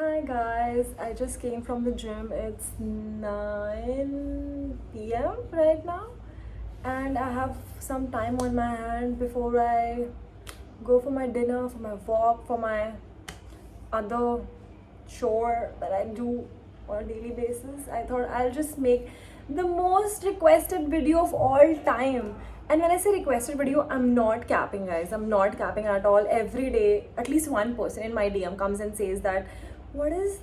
Hi guys, I just came from the gym. It's 9 p.m. right now, and I have some time on my hand before I go for my dinner, for my walk, for my other chore that I do on a daily basis. I thought I'll just make the most requested video of all time. And when I say requested video, I'm not capping, guys. I'm not capping at all. Every day, at least one person in my DM comes and says that, what does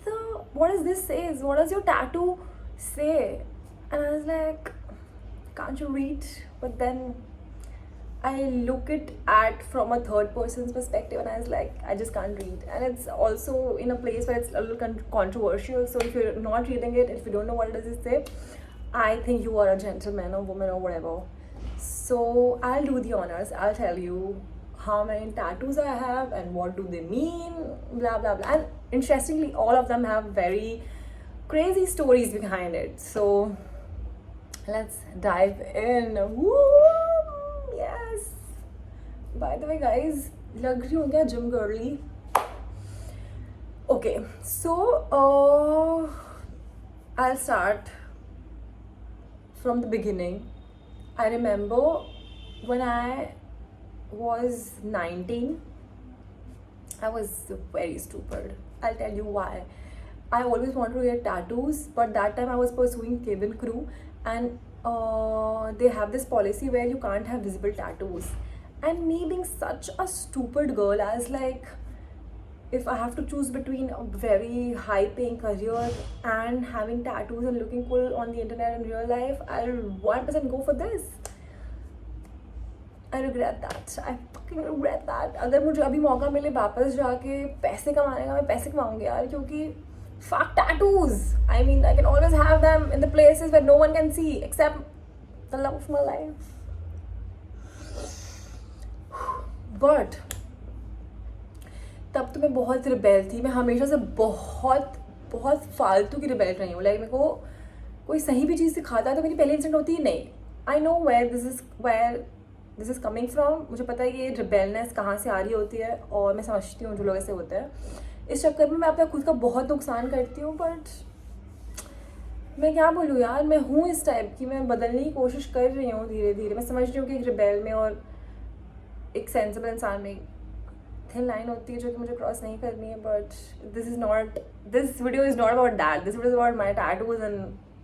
this says? What does your tattoo say? And I was like, can't you read? But then I look it at from a third person's perspective, and I was like, I just can't read. And it's also in a place where it's a little controversial. So if you're not reading it, if you don't know what does it say, I think you are a gentleman or woman or whatever. So I'll do the honors. I'll tell you how many tattoos I have and what do they mean, blah blah blah. And interestingly, all of them have very crazy stories behind it. So let's dive in. Woo! Yes. By the way, guys, लग रही हूँ क्या gym girly? Okay, so I'll start from the beginning. I remember when I was 19, I was very stupid. I'll tell you why. I always wanted to get tattoos, but that time I was pursuing cabin crew, and they have this policy where you can't have visible tattoos. And me being such a stupid girl, I was like, if I have to choose between a very high paying career and having tattoos and looking cool on the internet in real life, I'll 1% go for this. I regret that. I fucking regret that. अगर मुझे अभी मौका मिले वापस जाके पैसे कमाने का, मैं पैसे कमाऊंगी यार, क्योंकि fuck tattoos. I mean, I can always have them in the places where no one can see except the love of my life. But तब तो मैं बहुत रिबेल थी. मैं हमेशा से बहुत बहुत फालतू की रिबेल रही हूँ. लाइक मेरे को कोई सही भी चीज़ सिखाता है तो मेरी पहली इंस्टेंट होती है नहीं. I know where this is coming from. मुझे पता है कि ये रिबेलनेस कहाँ से आ रही होती है, और मैं समझती हूँ जो लोग ऐसे होते हैं. इस चक्कर में मैं अपना खुद का बहुत नुकसान करती हूँ. बट मैं क्या बोलूँ यार, मैं हूँ इस टाइप की. मैं बदलने की कोशिश कर रही हूँ धीरे धीरे. मैं समझ रही हूँ कि एक रिबेल में और एक सेंसिबल इंसान में थिन लाइन होती है जो कि मुझे क्रॉस नहीं करनी है. But this video is not about that. This video is about my tattoos and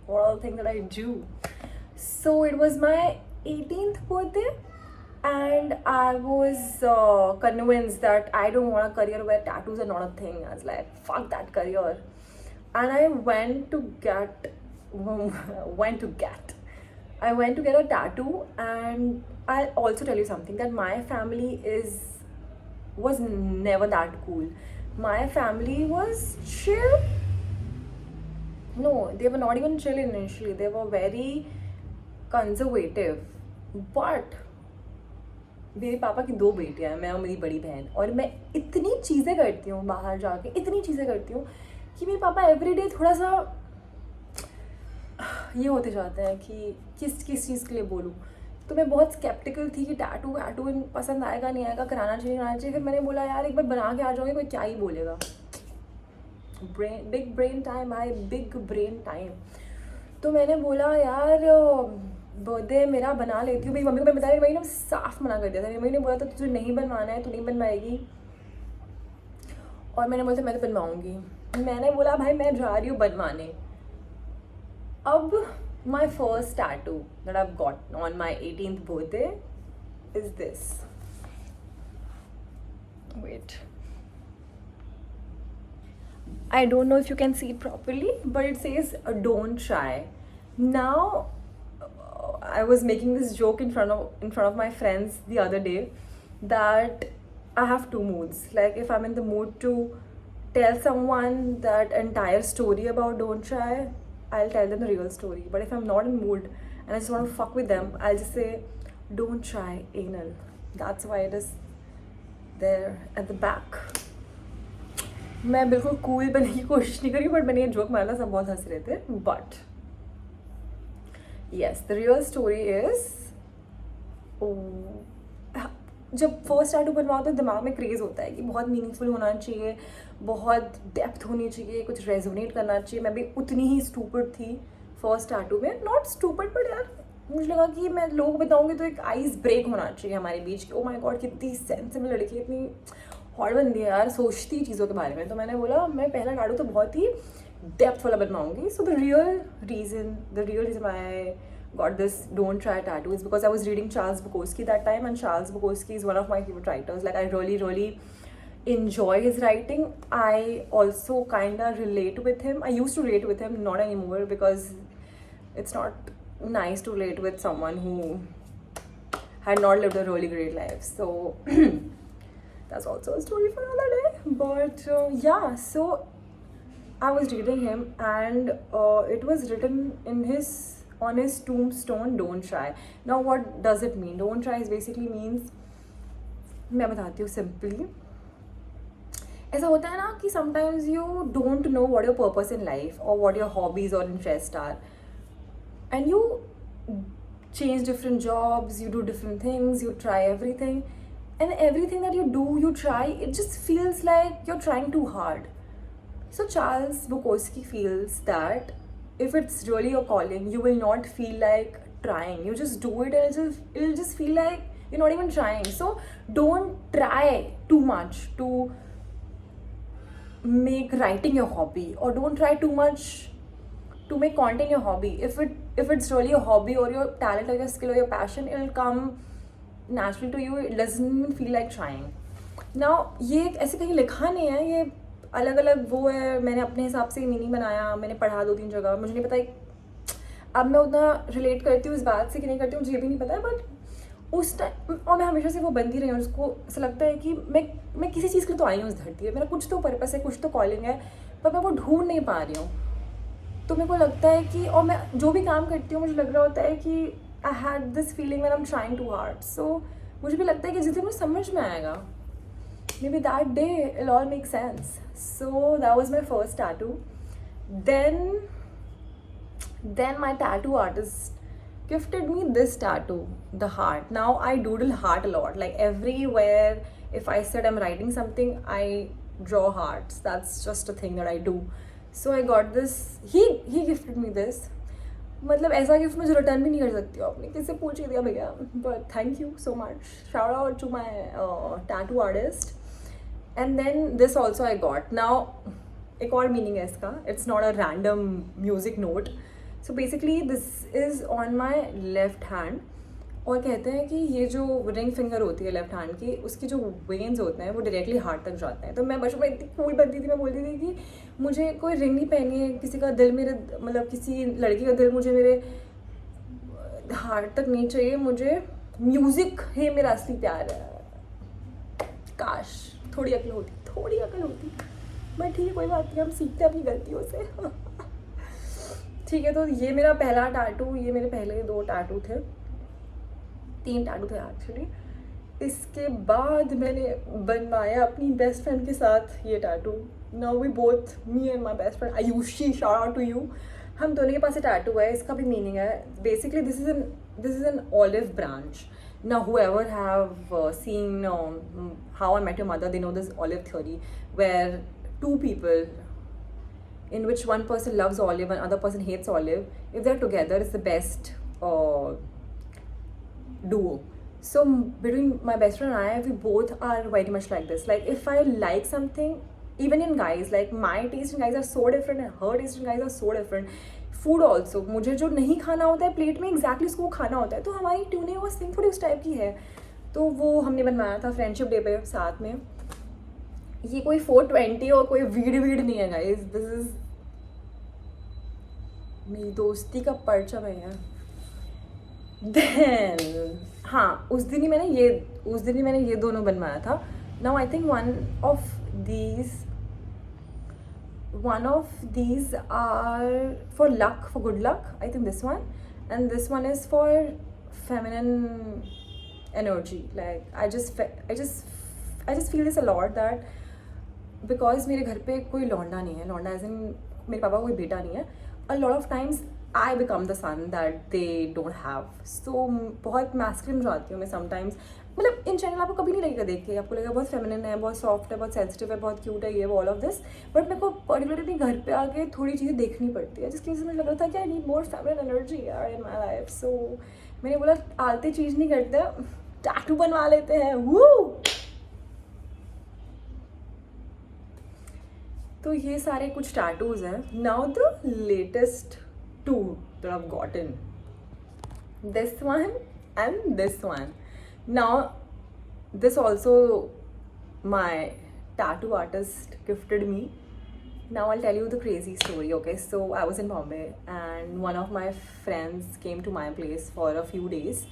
what all things that I do. So it was my 18th birthday, and I was convinced that I don't want a career where tattoos are not a thing. I was like, fuck that career. And I went to get a tattoo. And I'll also tell you something, that my family was never that cool. My family was chill. No, they were not even chill initially. They were very conservative. But मेरे पापा की 2 बेटियां हैं, मैं और मेरी बड़ी बहन, और मैं इतनी चीज़ें करती हूँ बाहर जाके, इतनी चीज़ें करती हूँ कि मेरे पापा एवरीडे थोड़ा सा ये होते जाते हैं कि किस चीज़ के लिए बोलूँ. तो मैं बहुत स्केप्टिकल थी कि टैटू पसंद आएगा नहीं आएगा, कराना चाहिए कराना चाहिए. फिर मैंने बोला यार एक बार बना के आ जाओगे, कोई क्या ही बोलेगा. Big brain time. तो मैंने बोला यार बर्थडे मेरा बना लेती हूँ. मेरी मम्मी को मैं बताया, मेरी मम्मी ने साफ मना कर दिया था. मेरी मम्मी ने बोला था तुझे नहीं बनवाना है, तू नहीं बनवाएगी. और मैंने बोला था मैं तो बनवाऊँगी. मैंने बोला भाई मैं जा रही हूँ बनवाने. अब my first tattoo that I've got on my 18th birthday is this. Wait. I don't know if you can see it properly, but it says don't try. Now I was making this joke in front of my friends the other day that I have 2 moods. Like if I'm in the mood to tell someone that entire story about don't try, I'll tell them the real story. But if I'm not in mood and I just want to fuck with them, I'll just say don't try anal. That's why it is there at the back. मैं बिल्कुल cool बनने की कोशिश नहीं करी, but मैंने ये joke मारा, सब बहुत हंस रहे थे. But yes, the real story is जब फर्स्ट टैटू बनवाओ तो दिमाग में क्रेज़ होता है कि बहुत मीनिंगफुल होना चाहिए, बहुत डेप्थ होनी चाहिए, कुछ रेजोनेट करना चाहिए. मैं भी उतनी ही स्टूपिड थी फर्स्ट टैटू में. नॉट स्टूपिड बट यार मुझे लगा कि मैं लोगों को बताऊँगी तो एक आइस ब्रेक होना चाहिए हमारे बीच. ओ माय गॉड कितनी सेंसिबल लड़की, इतनी हॉट बंदी है यार, सोचती चीज़ों के बारे में. तो मैंने बोला मैं पहला टैटू तो बहुत ही डेप्थ वाला बनवाऊँगी. So the real reason why I got this don't try tattoo is because I was reading Charles Bukowski that time, and Charles Bukowski is one of my favorite writers. Like, I really enjoy his writing. I also kind of relate with him. I used to relate with him, not anymore, because it's not nice to relate with someone who had not lived a really great life. So that's also a story for another day. But yeah, so I was reading him, and it was written on his tombstone, don't try. Now what does it mean? Don't try is basically means, मैं बताती हूँ simply. ऐसा होता है ना कि sometimes you don't know what your purpose in life or what your hobbies or interests are, and you change different jobs, you do different things, you try everything, and everything that you do, you try, it just feels like you're trying too hard. So Charles Bukowski feels that if it's really your calling, you will not feel like trying. You just do it, and it'll just feel like you're not even trying. So don't try too much to make writing your hobby, or don't try too much to make content your hobby. If it's really your hobby or your talent or your skill or your passion, it'll come naturally to you. It doesn't even feel like trying. Now ये ऐसे कहीं लिखा नहीं है, ये अलग अलग वो है, मैंने अपने हिसाब से मीनिंग बनाया, मैंने पढ़ा 2-3 जगह, मुझे नहीं पता अब मैं उतना रिलेट करती हूँ इस बात से कि नहीं करती हूँ, मुझे भी नहीं पता है. बट उस टाइम, और मैं हमेशा से वो बनती रही हूँ, उसको ऐसा लगता है कि मैं किसी चीज़ के लिए तो आई हूँ उस धरती में, मेरा कुछ तो पर्पस है, कुछ तो कॉलिंग है, पर मैं वो ढूंढ नहीं पा रही हूँ. तो मेरे को लगता है कि, और मैं जो भी काम करती हूँ मुझे लग रहा होता है कि I had this feeling when I am trying to hard. So मुझे भी लगता है कि जिस दिन मुझे समझ में आएगा, maybe that day it'll all make sense. So that was my first tattoo. Then my tattoo artist gifted me this tattoo, the heart. Now I doodle heart a lot, like everywhere. If I said I'm writing something, I draw hearts. That's just a thing that I do. So I got this, he gifted me this. मतलब ऐसा gift मुझे return भी नहीं कर सकती हूँ, आपने किससे पूछ ही दिया भैया. But thank you so much, shout out to my tattoo artist. And then this also I got. Now एक और मीनिंग है इसका, it's not a random music note. So basically this is on my left hand, और कहते हैं कि ये जो रिंग फिंगर होती है लेफ्ट हैंड की, उसकी जो वेन्स होते हैं वो डायरेक्टली हार्ट तक जाते हैं. तो मैं बचपन में इतनी कूल बनती थी, मैं बोलती थी कि मुझे कोई रिंग नहीं पहनी है, किसी का दिल मेरे, मतलब किसी लड़की का दिल मुझे मेरे हार्ट तक नहीं चाहिए, मुझे म्यूज़िक है मेरा असली प्यार है. काश थोड़ी अकल होती. बट ठीक है, कोई बात नहीं, हम सीखते हैं अपनी गलतियों से. ठीक है, तो ये मेरा पहला टैटू, ये मेरे पहले 2 टैटू थे, 3 टैटू थे एक्चुअली. इसके बाद मैंने बनवाया अपनी बेस्ट फ्रेंड के साथ ये tattoo. Now we both, me and my best friend Ayushi, shout out to you, हम दोनों के पास टैटू है. इसका भी मीनिंग है. Basically this is an olive branch. Now whoever have seen How I Met Your Mother, they know this olive theory, where 2 people, in which one person loves olive and other person hates olive, if they're together, it's the best duo. So between my best friend and I, we both are very much like this. Like if I like something, even in guys, like my taste in guys are so different and her taste in guys are so different. Food also, मुझे जो नहीं खाना होता है plate में exactly उसको खाना होता है. तो हमारी ट्यूनिंग और सिंग थोड़ी उस टाइप की है. तो वो हमने बनवाया था फ्रेंडशिप डे पे साथ में. ये कोई 420 और कोई वीड नहीं है गाइस, दिस इज मेरी दोस्ती का परचम है. देन हाँ, उस दिन ही मैंने ये दोनों बनवाया था. Now I think one of these are for luck, for good luck. I think this one, and this one is for feminine energy. Like I just feel this a lot, that because मेरे घर पे कोई लौंडा नहीं है, लौंडा as in मेरे पापा कोई बेटा नहीं है. A lot of times I become the son that they don't have. So बहुत masculine हो जाती हूँ मैं sometimes, मतलब इन चैनल आपको कभी नहीं लगेगा देख के, आपको लगेगा बहुत फेमिनिन है, बहुत सॉफ्ट है, बहुत सेंसिटिव है, बहुत क्यूट है, ये ऑल ऑफ दिस, बट मेरे को पर्टिकुलरली घर पे आके थोड़ी चीज़ें देखनी पड़ती है, जिसकी वजह से मुझे लग रहा था कि I need more feminine energy यार इन माई लाइफ। सो मैंने बोला आलती चीज़ नहीं करते, टैटू बनवा लेते हैं। वो तो ये सारे कुछ टैटूज हैं। Now the latest to that I have gotten, this one and this one. Now this also my tattoo artist gifted me. Now I'll tell you the crazy story. Okay, so I was in Bombay and one of my friends came to my place for a few days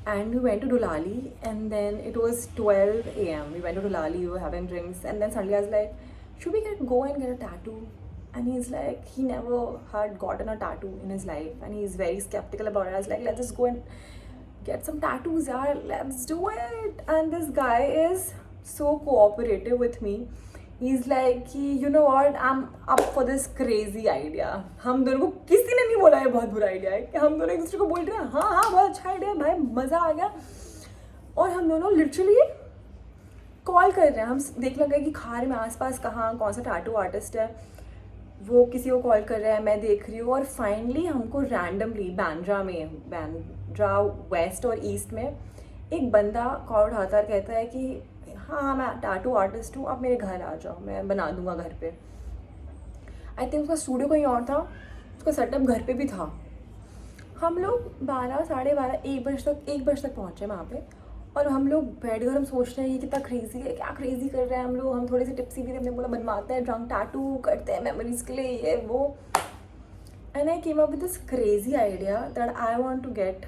and we went to Dulali, and then it was 12 a.m. We went to Dulali, we were having drinks, and then suddenly I was like, should we go and get a tattoo? And he's like, he never had gotten a tattoo in his life and he's very skeptical about it. I was like, let's just go and get some tattoos, yaar, let's do it. And this guy is so cooperative with me. He's like, you know what, I'm up for this crazy idea. हम दोनों को किसी ने नहीं बोला ये बहुत बुरा आइडिया है, कि हम दोनों एक दूसरे को बोल रहे हैं हाँ हाँ बहुत अच्छा आइडिया है भाई, मज़ा आ गया। और हम दोनों लिटरली कॉल कर रहे हैं, हम देख लगे कि खार में आसपास कहाँ कौन सा टैटू आर्टिस्ट है, वो किसी को कॉल कर रहा है, मैं देख रही हूँ, और फाइनली हमको रैंडमली बांद्रा वेस्ट और ईस्ट में एक बंदा कॉल उठाता है, कहता है कि हाँ मैं टैटू आर्टिस्ट हूँ, आप मेरे घर आ जाओ, मैं बना दूंगा घर पे। आई थिंक उसका स्टूडियो कहीं और था, उसका सेटअप घर पे भी था। हम लोग 12, साढ़े 12, 1 बजे तक पहुँचे वहाँ पे, और हम लोग बैठ कर हम सोच रहे हैं ये कितना क्रेजी है, क्या क्रेजी कर रहे हैं हम लोग। हम थोड़े से टिप्सी भी थे, हमने बोला बनवाते हैं ड्रंक टैटू, करते हैं मेमोरीज के लिए ये वो। And I came up with this crazy idea that I want to get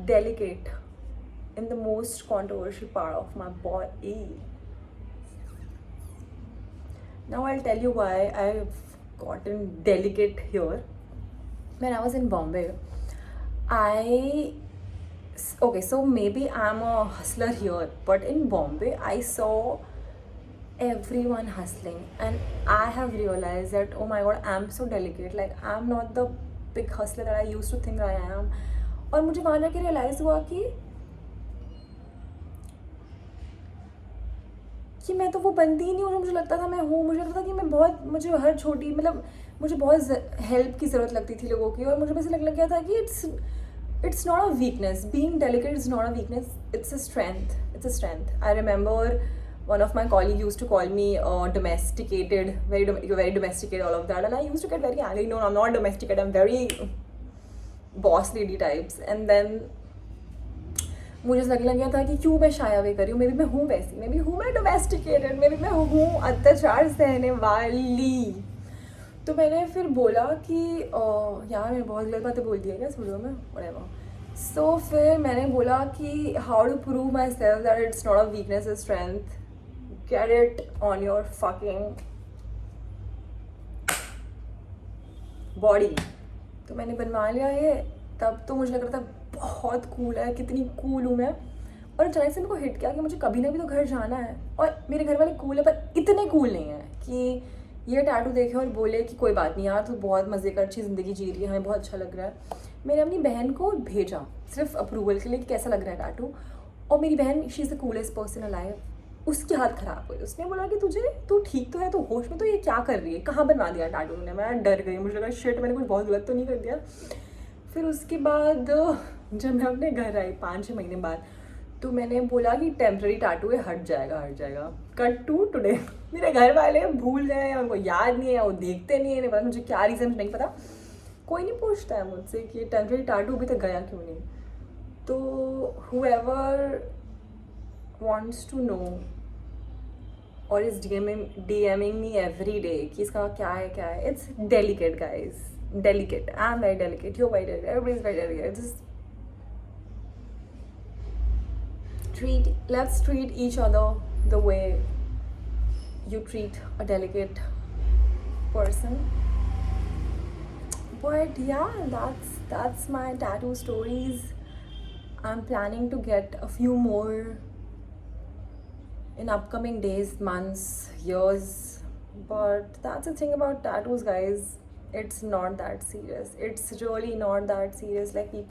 delicate in the most controversial part of my body. Now I'll tell you why I've gotten delicate here. When I was in Bombay, okay, so maybe I'm a hustler here, but in Bombay I saw everyone hustling and I have realized that oh my god, I'm so delicate, like I'm not the big hustler that I used to think I am. और मुझे वहाँ जाके realise हुआ कि मैं तो वो बंदी ही नहीं हूँ जो मुझे लगता था मैं हूँ। मुझे लगता था कि मैं बहुत, मुझे हर छोटी, मतलब मुझे बहुत हेल्प की ज़रूरत लगती थी लोगों की, और मुझे बस लग गया था कि it's not a weakness. Being delicate is not a weakness. It's a strength. It's a strength. I remember one of my colleagues used to call me domesticated, very domesticated, all of that, and I used to get very angry. No, I'm not domesticated. I'm very boss lady types. And then मुझे लगने लग गया था कि क्यों मैं शायावी कर रही हूँ, मे भी मैं हूँ वैसी, मे भी हूँ मैं डोमेस्टिकेटेड, मे भी मैं हूँ अत्याचार सहने वाली। तो मैंने फिर बोला कि यार मैंने बहुत गलत बातें बोल दी है क्या स्टूडियो में, व्हाटएवर। सो फिर मैंने बोला कि how to prove myself that it's not a weakness, a strength, get it on your fucking body. तो मैंने बनवा लिया ये। तब तो मुझे लग रहा था बहुत कूल है, कितनी कूल हूँ मैं। और अचानक से मेरे को हिट किया कि मुझे कभी ना भी तो घर जाना है, और मेरे घर वाले कूल है पर इतने कूल नहीं है कि ये टैटू देखे और बोले कि कोई बात नहीं यार तो बहुत मज़े कर, अच्छी ज़िंदगी जी रही है, हमें बहुत अच्छा लग रहा है। मैंने अपनी बहन को भेजा सिर्फ अप्रूवल के लिए कि कैसा लग रहा है टैटू, और मेरी बहन she is the coolest person alive. उसकी हालत ख़राब हुई, उसने बोला कि तू ठीक तो है, तू होश में, तो ये क्या कर रही है, कहाँ बनवा दिया टैटू ने। मैं डर गई, मुझे लगा शिट मैंने कुछ बहुत गलत तो नहीं कर दिया। फिर उसके बाद जब मैं अपने घर आई 5-6 महीने बाद, तो मैंने बोला कि टेम्प्रेरी टैटू है, हट जाएगा। कट टू टुडे मेरे घर वाले भूल गए, उनको याद नहीं है, वो देखते नहीं है, नहीं पता मुझे क्या रीज़न नहीं पता। कोई नहीं पूछता है मुझसे कि टेम्प्रेरी टैटू अभी तक गया क्यों नहीं। तो whoever wants to know or is DMing me every day कि इसका क्या है, it's delicate guys, delicate. I'm very delicate, you're very delicate, everybody's very delicate. Just let's treat each other the way you treat a delicate person. But yeah, that's my tattoo stories. I'm planning to get a few more in upcoming days, months, years. But that's the thing about tattoos, guys. It's not that serious. It's really not that serious. Like people